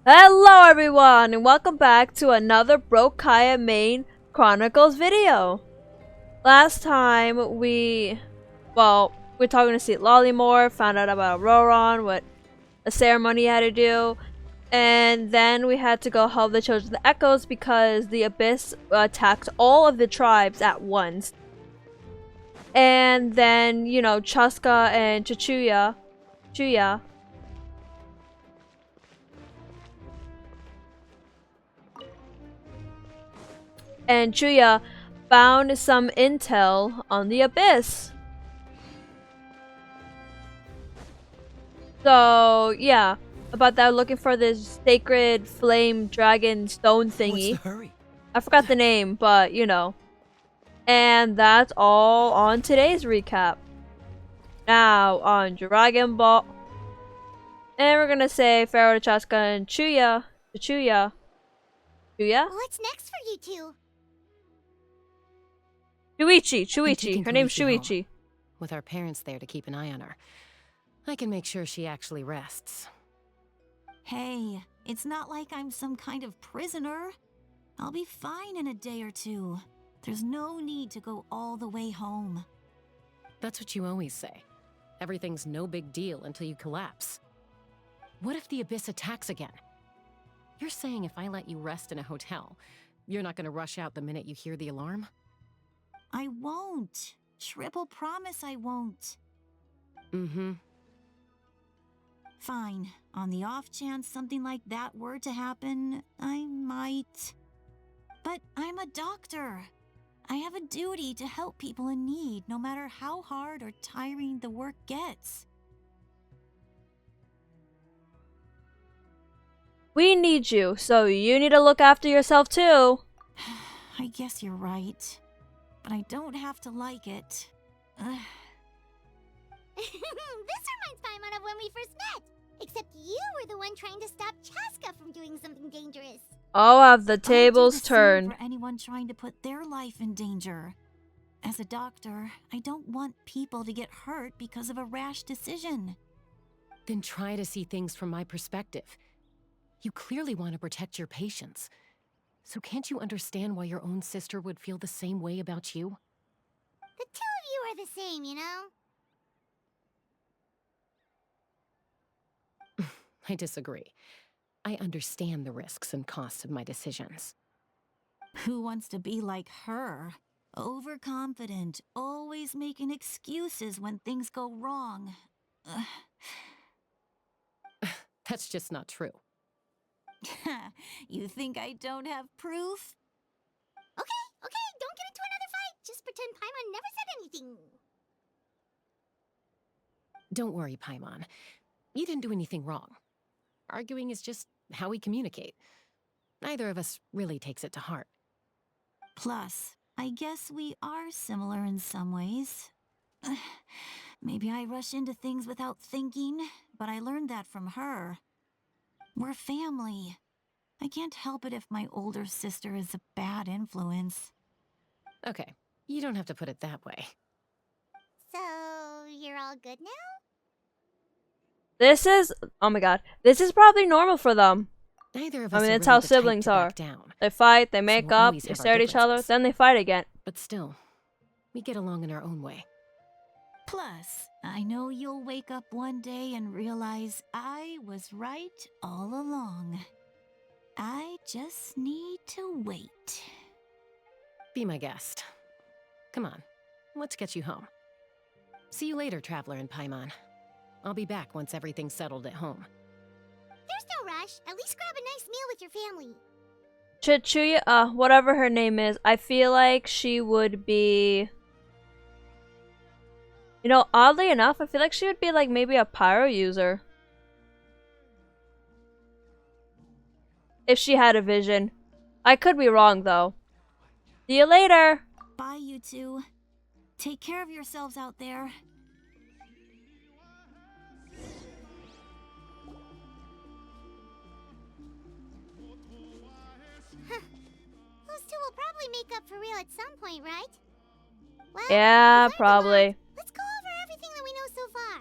Hello everyone and welcome back to another Kaeya Main Chronicles video. Last time we're talking to Citlali more, found out about Ororon, what a ceremony he had to do, and then we had to go help the Children of the Echoes because the Abyss attacked all of the tribes at once. And then, you know, Chasca and Chuychu and Chuya found some intel on the Abyss. So, yeah, about that, looking for this sacred flame dragon stone thingy. What's the hurry? I forgot the name, but you know. And that's all on today's recap. Now, on Dragon Ball. And we're gonna say farewell to Chasca and Chuychu. Chuychu? What's next for you two? Shuichi. Her name's Home. Shuichi. With our parents there to keep an eye on her, I can make sure she actually rests. Hey, it's not like I'm some kind of prisoner. I'll be fine in a day or two. There's no need to go all the way home. That's what you always say. Everything's no big deal until you collapse. What if the Abyss attacks again? You're saying if I let you rest in a hotel, you're not gonna rush out the minute you hear the alarm? I won't. Triple promise I won't. Mm-hmm. Fine. On the off chance something like that were to happen, I might. But I'm a doctor. I have a duty to help people in need, no matter how hard or tiring the work gets. We need you, so you need to look after yourself too. I guess you're right. But I don't have to like it. Ugh. This reminds Paimon of when we first met. Except you were the one trying to stop Chasca from doing something dangerous. I'll have the I'd do tables the same turned. for anyone trying to put their life in danger. As a doctor, I don't want people to get hurt because of a rash decision. Then try to see things from my perspective. You clearly want to protect your patients. So can't you understand why your own sister would feel the same way about you? The two of you are the same, you know? I disagree. I understand the risks and costs of my decisions. Who wants to be like her? Overconfident, always making excuses when things go wrong. Ugh. That's just not true. You think I don't have proof? Okay, don't get into another fight. Just pretend Paimon never said anything. Don't worry, Paimon. You didn't do anything wrong. Arguing is just how we communicate. Neither of us really takes it to heart. Plus, I guess we are similar in some ways. Maybe I rush into things without thinking, but I learned that from her. We're family. I can't help it if my older sister is a bad influence. Okay, you don't have to put it that way. So, you're all good now? This is, oh my god, this is probably normal for them. Neither of I us mean, are it's really how the type siblings to are. back down. They fight, they make we'll up, always they have our stare at each other, differences. then they fight again. But still, we get along in our own way. Plus, I know you'll wake up one day and realize I was right all along. I just need to wait. Be my guest. Come on, let's get you home. See you later, Traveler and Paimon. I'll be back once everything's settled at home. There's no rush. At least grab a nice meal with your family. Chuya, whatever her name is, I feel like she would be... You know, oddly enough, I feel like she would be like maybe a pyro user. If she had a vision. I could be wrong though. See you later! Bye, you two. Take care of yourselves out there. Those two will probably make up for real at some point, right? Well, Yeah, we've learned a probably. lot. Let's go over everything that we know so far.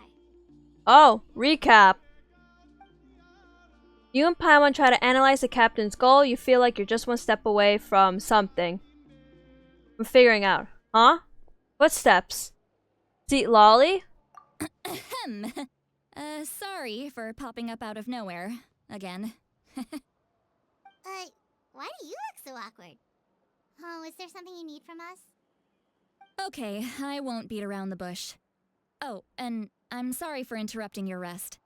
Oh, recap. You and Paimon try to analyze the captain's goal. You feel like you're just one step away from something. From figuring out. Huh? What steps? Citlali? Ahem. Sorry for popping up out of nowhere. Again. Why do you look so awkward? Oh, is there something you need from us? Okay, I won't beat around the bush. Oh, and I'm sorry for interrupting your rest.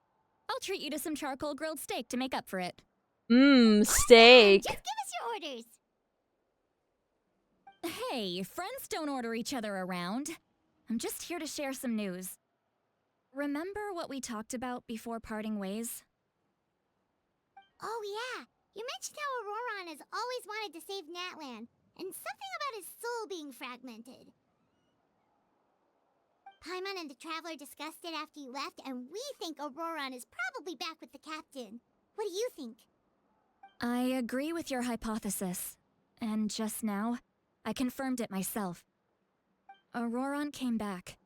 I'll treat you to some charcoal grilled steak to make up for it. Steak. Just give us your orders. Hey, friends don't order each other around. I'm just here to share some news. Remember what we talked about before parting ways? Oh yeah, you mentioned how Ororon has always wanted to save Natlan, and something about his soul being fragmented. Paimon and the Traveler discussed it after you left, and we think Ororon is probably back with the captain. What do you think? I agree with your hypothesis. And just now, I confirmed it myself. Ororon came back.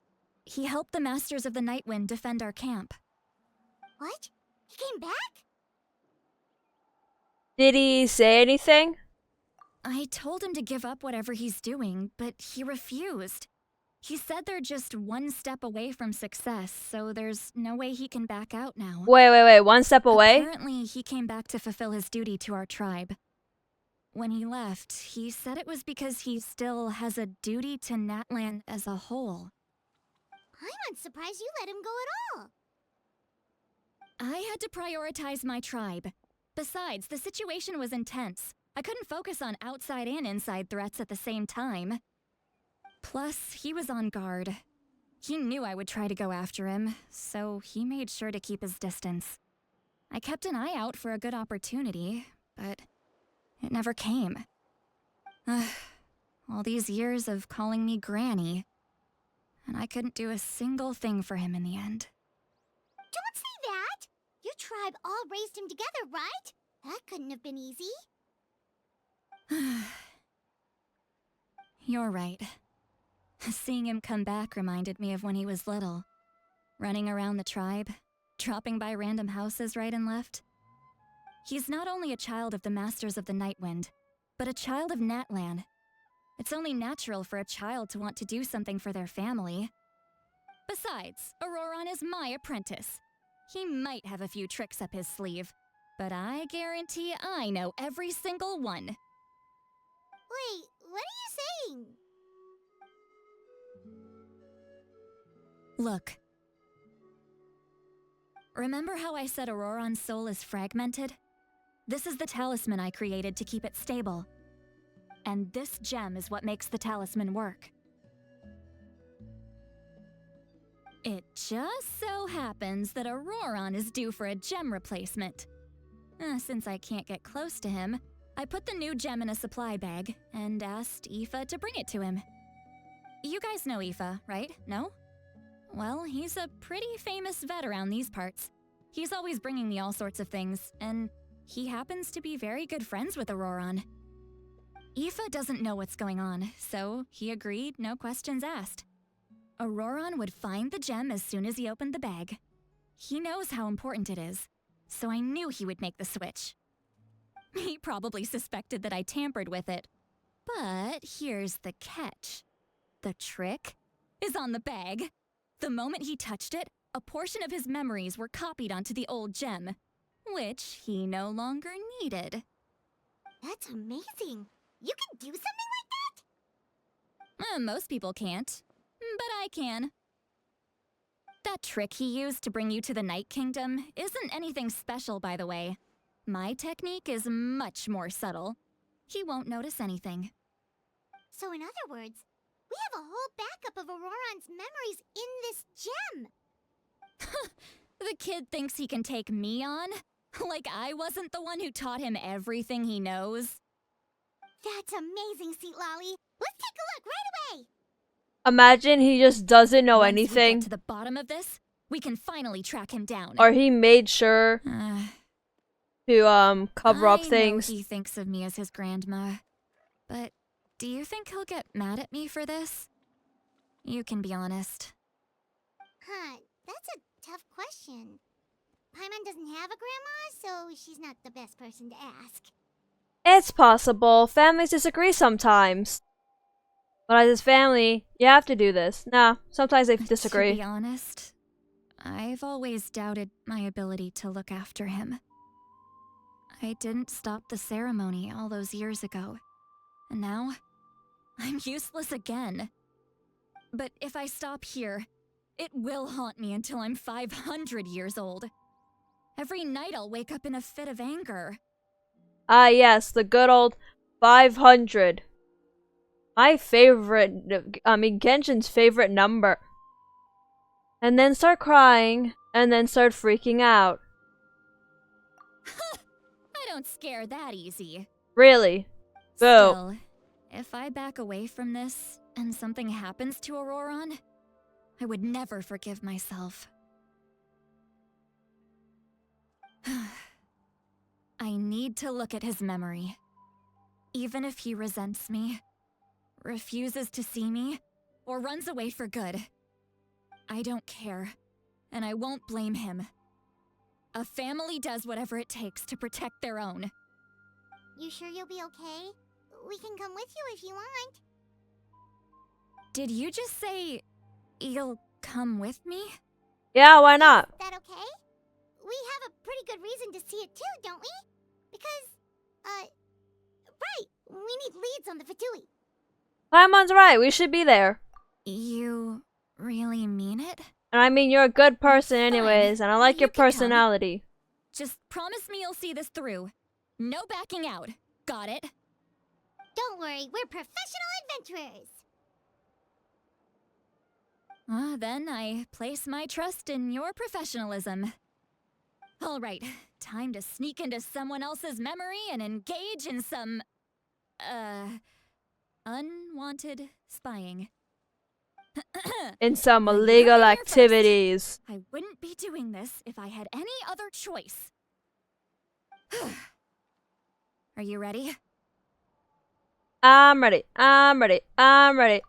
He helped the Masters of the Nightwind defend our camp. What? He came back? Did he say anything? I told him to give up whatever he's doing, but he refused. He said they're just one step away from success, so there's no way he can back out now. Wait. One step away? Apparently, he came back to fulfill his duty to our tribe. When he left, he said it was because he still has a duty to Natlan as a whole. I'm surprised you let him go at all. I had to prioritize my tribe. Besides, the situation was intense. I couldn't focus on outside and inside threats at the same time. Plus, he was on guard. He knew I would try to go after him, so he made sure to keep his distance. I kept an eye out for a good opportunity, but it never came. All these years of calling me Granny, and I couldn't do a single thing for him in the end. Don't say that! Your tribe all raised him together, right? That couldn't have been easy. You're right. Seeing him come back reminded me of when he was little. Running around the tribe, dropping by random houses right and left. He's not only a child of the Masters of the Nightwind, but a child of Natlan. It's only natural for a child to want to do something for their family. Besides, Ororon is my apprentice. He might have a few tricks up his sleeve, but I guarantee I know every single one. Wait, what are you saying? Look. Remember how I said Ororon's soul is fragmented? This is the talisman I created to keep it stable. And this gem is what makes the talisman work. It just so happens that Ororon is due for a gem replacement. Since I can't get close to him, I put the new gem in a supply bag and asked Aoife to bring it to him. You guys know Aoife, right? No? Well, he's a pretty famous vet around these parts. He's always bringing me all sorts of things, and he happens to be very good friends with Ororon. Aoife doesn't know what's going on, so he agreed, no questions asked. Ororon would find the gem as soon as he opened the bag. He knows how important it is, so I knew he would make the switch. He probably suspected that I tampered with it. But here's the catch. The trick is on the bag. The moment he touched it, a portion of his memories were copied onto the old gem, which he no longer needed. That's amazing. You can do something like that? Most people can't, but I can. That trick he used to bring you to the Night Kingdom isn't anything special, by the way. My technique is much more subtle. He won't notice anything. So in other words, we have a whole backup of Ororon's memories in this gem. The kid thinks he can take me on? Like I wasn't the one who taught him everything he knows? That's amazing, Citlali. Let's take a look right away. Imagine he just doesn't know Once we anything. get to the bottom of this, we can finally track him down. Or he made sure to cover up things. I know he thinks of me as his grandma, but do you think he'll get mad at me for this? You can be honest. Huh, that's a tough question. Paimon doesn't have a grandma, so she's not the best person to ask. It's possible. Families disagree sometimes. But as his family, you have to do this. Nah, sometimes they To disagree. be honest, I've always doubted my ability to look after him. I didn't stop the ceremony all those years ago, and now I'm useless again. But if I stop here, it will haunt me until I'm 500 years old. Every night I'll wake up in a fit of anger. Ah yes, the good old 500. My favorite, Genshin's favorite number. And then start crying, and then start freaking out. I don't scare that easy. Really? Boo. Still, if I back away from this and something happens to Ororon, I would never forgive myself. I need to look at his memory. Even if he resents me, refuses to see me, or runs away for good. I don't care, and I won't blame him. A family does whatever it takes to protect their own. You sure you'll be okay? We can come with you if you want. Did you just say you'll come with me? Yeah, why not? Is that okay? We have a pretty good reason to see it too, don't we? Because, right, we need leads on the Fatui. Paimon's right, we should be there. You really mean it? And I mean, you're a good person Fine. anyways, and I like You your can come. personality. Just promise me you'll see this through. No backing out. Got it? Don't worry, we're professional adventurers. Then I place my trust in your professionalism. All right, time to sneak into someone else's memory and engage in some, unwanted spying. In some You heard illegal it here first. activities. I wouldn't be doing this if I had any other choice. Are you ready? I'm ready. I'm ready. I'm ready.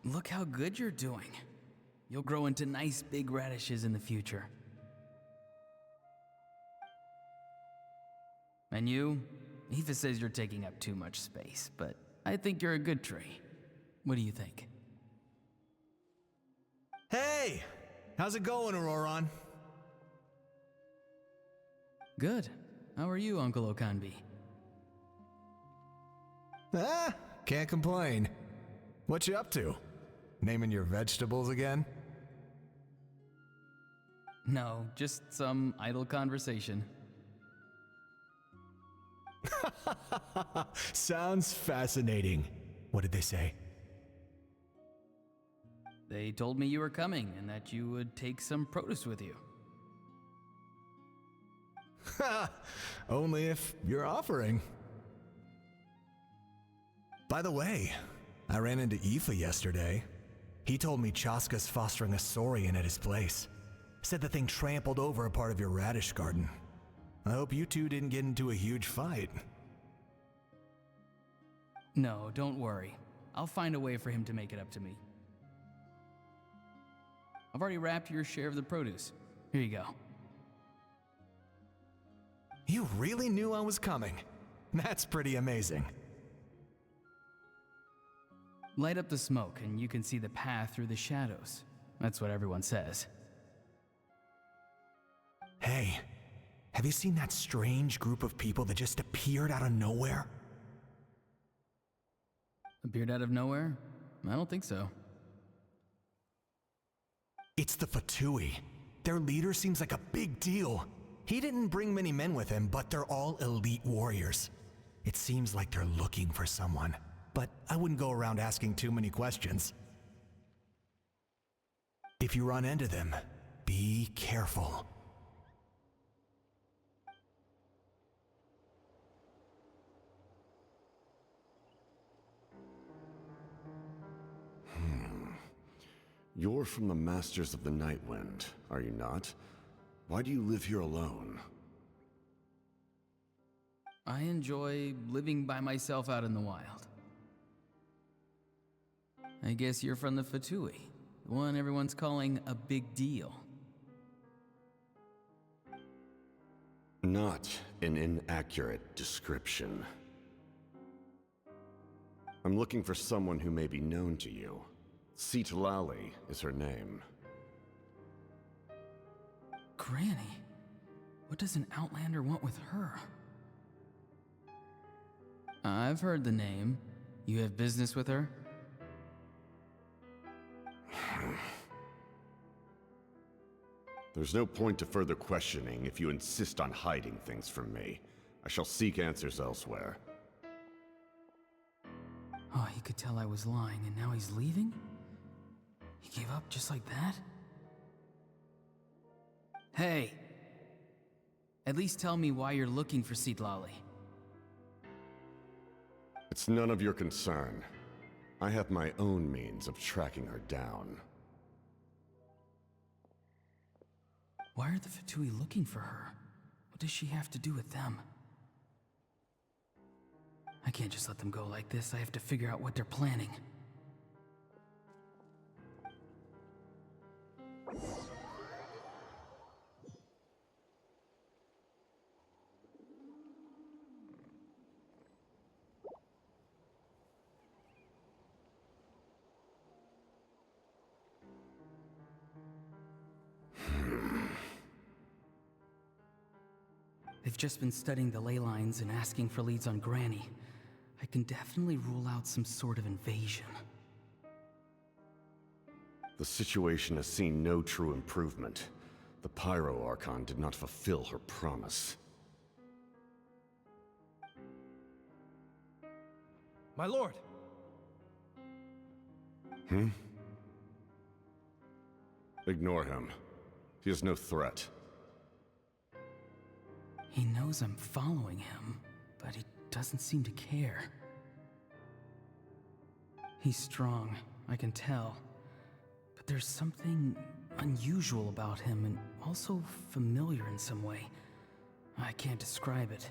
Look how good you're doing. You'll grow into nice big radishes in the future. And you? Aoife says you're taking up too much space, but I think you're a good tree. What do you think? Hey! How's it going, Ororon? Good. How are you, Uncle Okanbi? Can't complain. What you up to? Naming your vegetables again? No, just some idle conversation. Sounds fascinating. What did they say? They told me you were coming and that you would take some produce with you. Only if you're offering. By the way, I ran into Aoife yesterday. He told me Chasca's fostering a saurian at his place. Said the thing trampled over a part of your radish garden. I hope you two didn't get into a huge fight. No, don't worry. I'll find a way for him to make it up to me. I've already wrapped your share of the produce. Here you go. You really knew I was coming. That's pretty amazing. Light up the smoke and you can see the path through the shadows. That's what everyone says. Hey, have you seen that strange group of people that just appeared out of nowhere? Appeared out of nowhere? I don't think so. It's the Fatui. Their leader seems like a big deal. He didn't bring many men with him, but they're all elite warriors. It seems like they're looking for someone, but I wouldn't go around asking too many questions. If you run into them, be careful. You're from the Masters of the Night Wind, are you not? Why do you live here alone? I enjoy living by myself out in the wild. I guess you're from the Fatui, the one everyone's calling a big deal. Not an inaccurate description. I'm looking for someone who may be known to you. Citlali is her name. Granny? What does an outlander want with her? I've heard the name. You have business with her? There's no point to further questioning if you insist on hiding things from me. I shall seek answers elsewhere. Oh, he could tell I was lying, and now he's leaving? He gave up just like that? Hey! At least tell me why you're looking for Citlali. It's none of your concern. I have my own means of tracking her down. Why are the Fatui looking for her? What does she have to do with them? I can't just let them go like this. I have to figure out what they're planning. They've just been studying the ley lines and asking for leads on Granny. I can definitely rule out some sort of invasion. The situation has seen no true improvement. The Pyro Archon did not fulfill her promise. My lord! Ignore him. He is no threat. He knows I'm following him, but he doesn't seem to care. He's strong, I can tell. But there's something unusual about him and also familiar in some way. I can't describe it.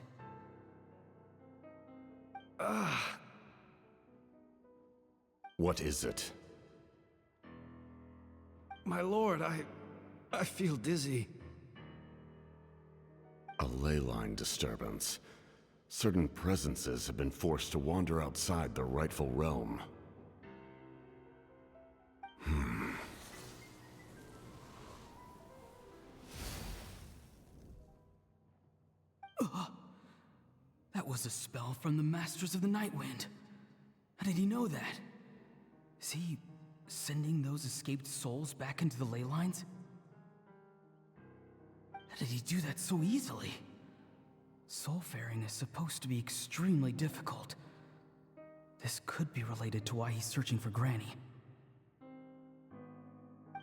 What is it? My lord, I feel dizzy. A ley line disturbance. Certain presences have been forced to wander outside their rightful realm. That was a spell from the Masters of the Night Wind. How did he know that? Is he sending those escaped souls back into the ley lines? How did he do that so easily? Soulfaring is supposed to be extremely difficult. This could be related to why he's searching for Granny.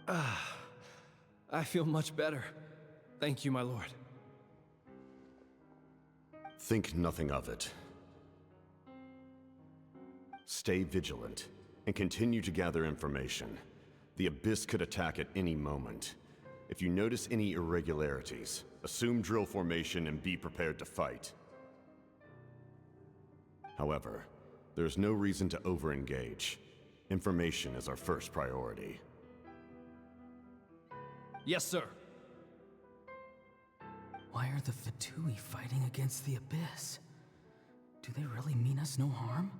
I feel much better. Thank you, my lord. Think nothing of it. Stay vigilant, and continue to gather information. The Abyss could attack at any moment. If you notice any irregularities, assume drill formation and be prepared to fight. However, there's no reason to over-engage. Information is our first priority. Yes, sir. Why are the Fatui fighting against the Abyss? Do they really mean us no harm?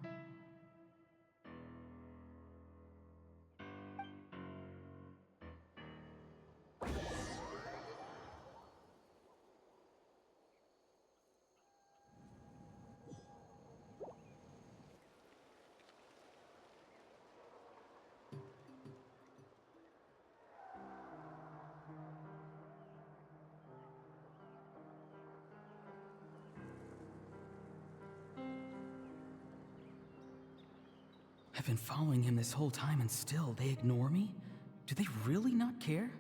I've been following him this whole time and still they ignore me? Do they really not care?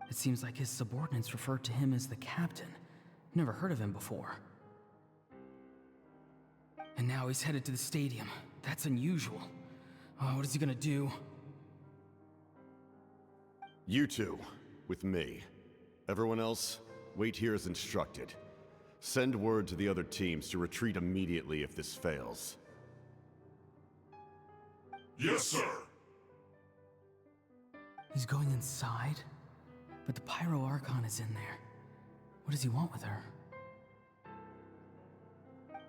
It seems like his subordinates refer to him as the captain. Never heard of him before. And now he's headed to the stadium. That's unusual. Oh, what is he gonna do? You two, with me. Everyone else, wait here as instructed. Send word to the other teams to retreat immediately if this fails. Yes, sir. He's going inside? But the Pyro Archon is in there. What does he want with her?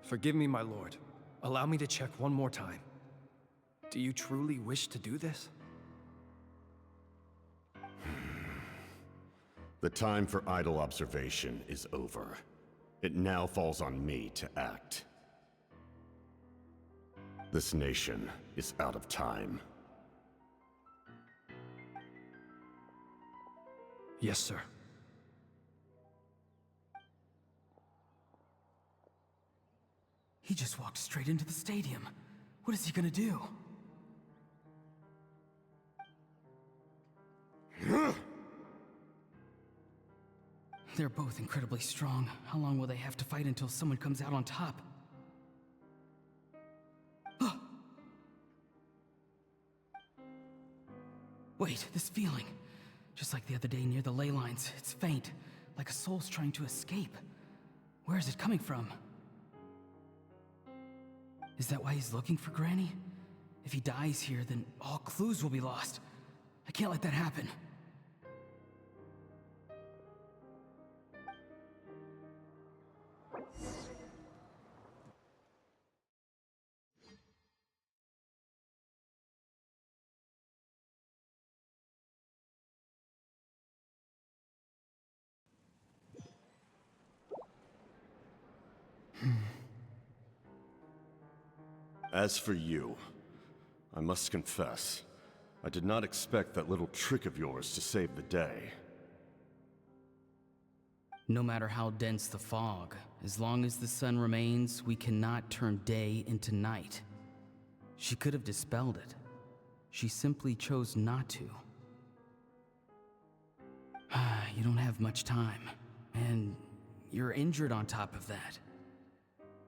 Forgive me, my lord. Allow me to check one more time. Do you truly wish to do this? The time for idle observation is over. It now falls on me to act. This nation is out of time. Yes, sir. He just walked straight into the stadium. What is he gonna do? They're both incredibly strong. How long will they have to fight until someone comes out on top? Wait, this feeling. Just like the other day near the ley lines, it's faint, like a soul's trying to escape. Where is it coming from? Is that why he's looking for Granny? If he dies here, then all clues will be lost. I can't let that happen. As for you, I must confess, I did not expect that little trick of yours to save the day. No matter how dense the fog, as long as the sun remains, we cannot turn day into night. She could have dispelled it. She simply chose not to. You don't have much time, and you're injured on top of that.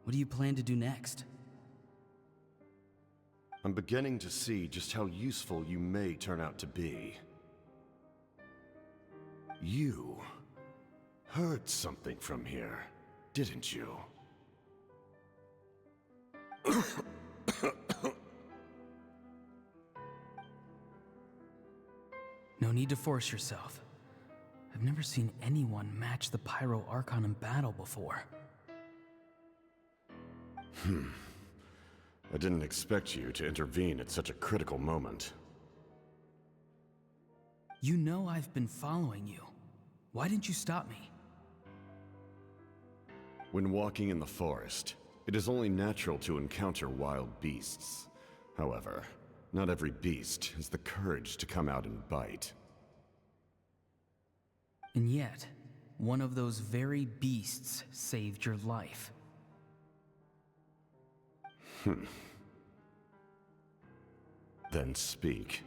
What do you plan to do next? I'm beginning to see just how useful you may turn out to be. You heard something from here, didn't you? No need to force yourself. I've never seen anyone match the Pyro Archon in battle before. I didn't expect you to intervene at such a critical moment. You know I've been following you. Why didn't you stop me? When walking in the forest, it is only natural to encounter wild beasts. However, not every beast has the courage to come out and bite. And yet, one of those very beasts saved your life. Then speak.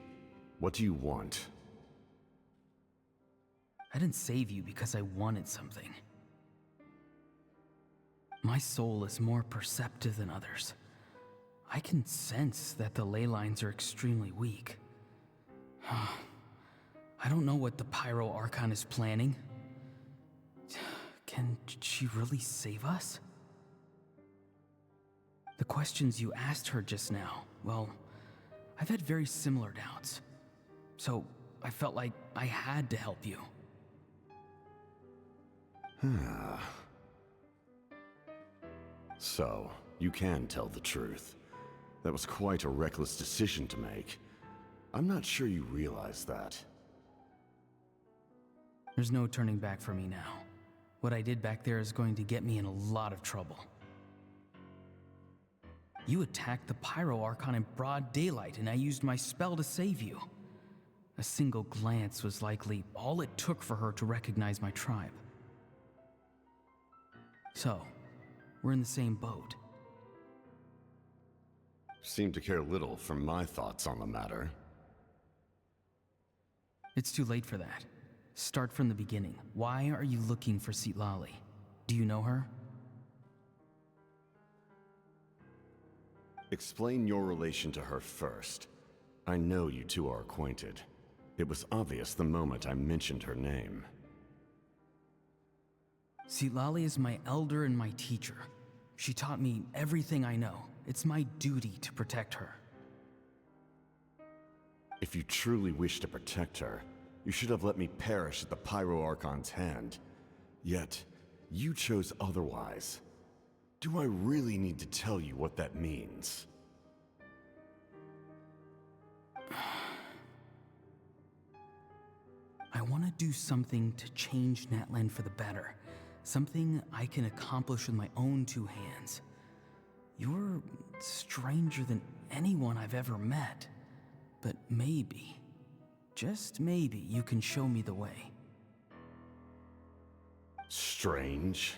What do you want? I didn't save you because I wanted something. My soul is more perceptive than others. I can sense that the ley lines are extremely weak. I don't know what the Pyro Archon is planning. Can she really save us? The questions you asked her just now, well, I've had very similar doubts. So I felt like I had to help you. So, you can tell the truth. That was quite a reckless decision to make. I'm not sure you realize that. There's no turning back for me now. What I did back there is going to get me in a lot of trouble. You attacked the Pyro Archon in broad daylight, and I used my spell to save you. A single glance was likely all it took for her to recognize my tribe. So, we're in the same boat. Seem to care little for my thoughts on the matter. It's too late for that. Start from the beginning. Why are you looking for Citlali? Do you know her? Explain your relation to her first. I know you two are acquainted. It was obvious the moment I mentioned her name. Citlali is my elder and my teacher. She taught me everything I know. It's my duty to protect her. If you truly wish to protect her, you should have let me perish at the Pyro Archon's hand. Yet, you chose otherwise. Do I really need to tell you what that means? I want to do something to change Natlan for the better. Something I can accomplish with my own two hands. You're stranger than anyone I've ever met. But maybe, just maybe, you can show me the way. Strange?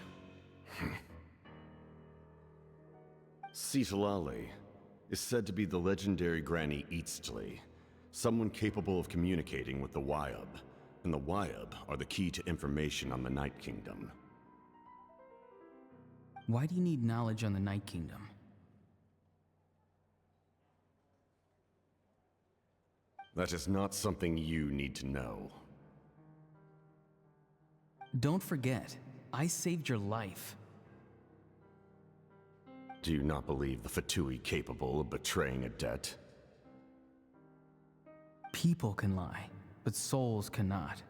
Citlali is said to be the legendary Granny Citlali, someone capable of communicating with the Wyab, and the Wyab are the key to information on the Night Kingdom. Why do you need knowledge on the Night Kingdom? That is not something you need to know. Don't forget, I saved your life. Do you not believe the Fatui capable of betraying a debt? People can lie, but souls cannot.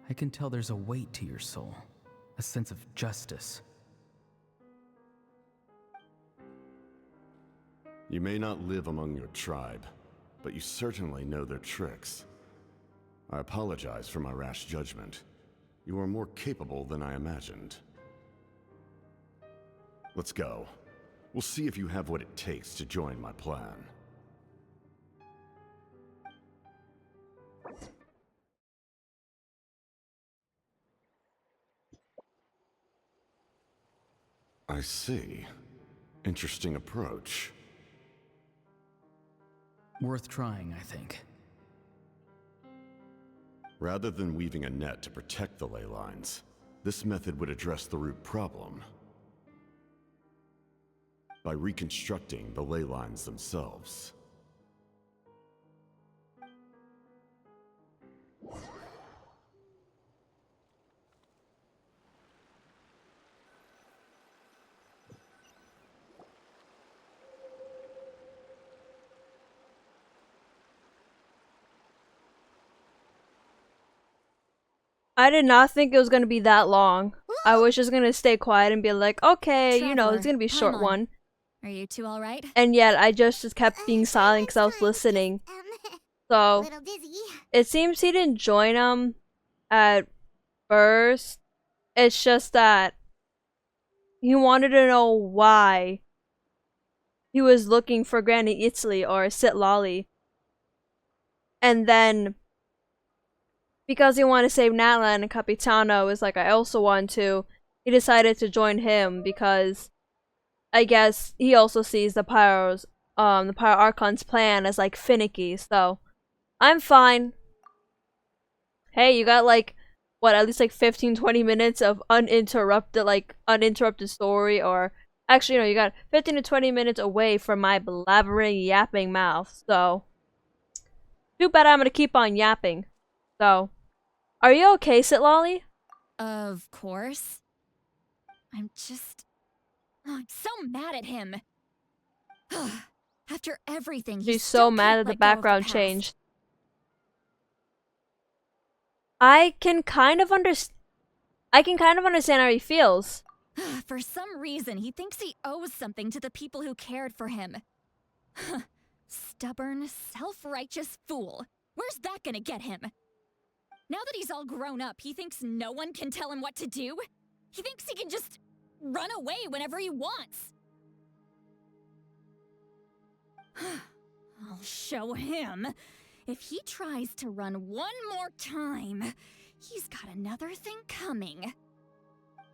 I can tell there's a weight to your soul, a sense of justice. You may not live among your tribe, but you certainly know their tricks. I apologize for my rash judgment. You are more capable than I imagined. Let's go. We'll see if you have what it takes to join my plan. I see. Interesting approach. Worth trying, I think. Rather than weaving a net to protect the ley lines, this method would address the root problem by reconstructing the ley lines themselves. I did not think it was gonna be that long. I was just gonna stay quiet and be like, okay, you know, it's gonna be a short one. Are you two all right? And yet, I just kept being silent because I was listening. So, little dizzy. it seems he didn't join them at first. It's just that he wanted to know why he was looking for Granny Citlali or Citlali. And then, because he wanted to save Natlan and Capitano was like, I also want to, he decided to join him because I guess he also sees the Pyro Archon's plan as like finicky, so I'm fine. Hey, you got like what, at least like 15-20 minutes of uninterrupted story, or actually no, you got 15 to 20 minutes away from my blabbering yapping mouth, so too bad I'm gonna keep on yapping. So are you okay, Citlali? Of course. I'm so mad at him. After everything, he She's still so mad can't that the let go of background past. changed. I can kind of understand how he feels. For some reason, he thinks he owes something to the people who cared for him. Stubborn, self-righteous fool. Where's that gonna get him? Now that he's all grown up, he thinks no one can tell him what to do? He thinks he can just run away whenever he wants. I'll show him. If he tries to run one more time, he's got another thing coming.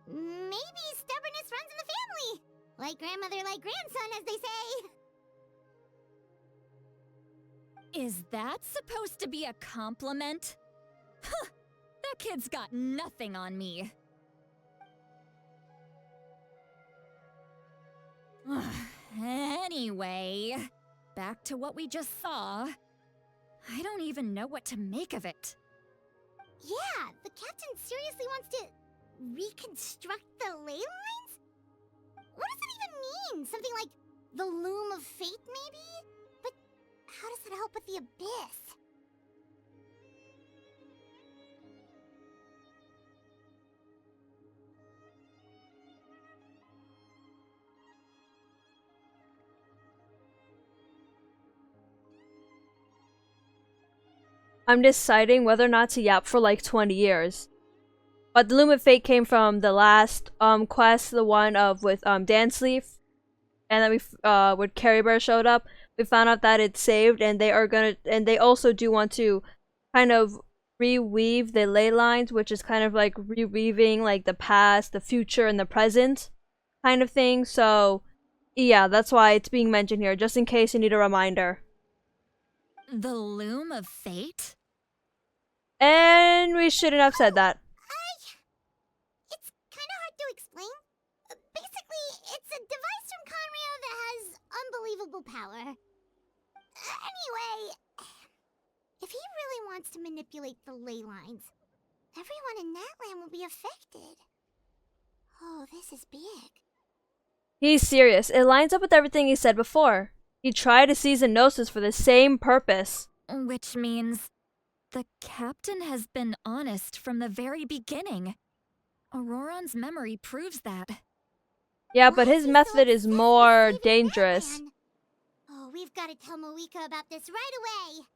Maybe stubbornness runs in the family. Like grandmother, like grandson, as they say. Is that supposed to be a compliment? Huh, that kid's got nothing on me. Anyway, back to what we just saw. I don't even know what to make of it. Yeah, the captain seriously wants to reconstruct the ley lines? What does it even mean? Something like the loom of fate, maybe? But how does that help with the abyss? I'm deciding whether or not to yap for like 20 years. But the Loom of Fate came from the last quest, the one of with Danceleaf. And then when Carrie Bear showed up, we found out that it's saved, and they also do want to kind of reweave the ley lines, which is kind of like reweaving like the past, the future, and the present kind of thing. So yeah, that's why it's being mentioned here, just in case you need a reminder. The Loom of Fate? And we shouldn't have said that. It's kind of hard to explain. Basically, it's a device from Conrio that has unbelievable power. Anyway, if he really wants to manipulate the ley lines, everyone in Natlan will be affected. Oh, this is big. He's serious. It lines up with everything he said before. He tried to seize Gnosis for the same purpose. Which means the captain has been honest from the very beginning. Ororon's memory proves that. Yeah, but his method is more dangerous. Natlan? Oh, we've got to tell Moeka about this right away.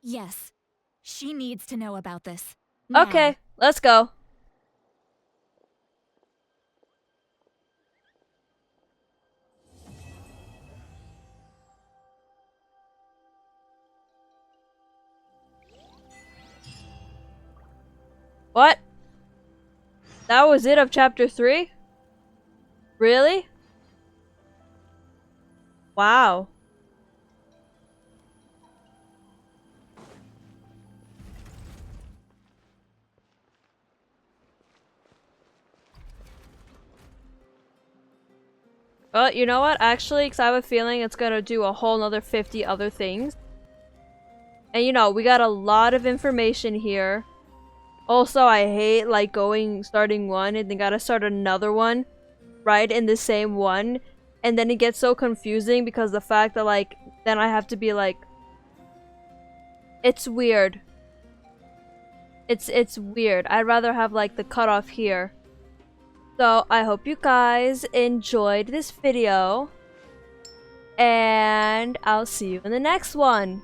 Yes, she needs to know about this. Now. Okay, let's go. What? That was it of chapter 3? Really? Wow. Well, you know what? Actually, because I have a feeling it's gonna do a whole nother 50 other things. And you know, we got a lot of information here. Also, I hate like starting one and then gotta start another one right in the same one, and then it gets so confusing because the fact that like then I have to be like, it's weird. It's weird. I'd rather have like the cutoff here. So I hope you guys enjoyed this video, and I'll see you in the next one.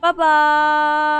Bye bye.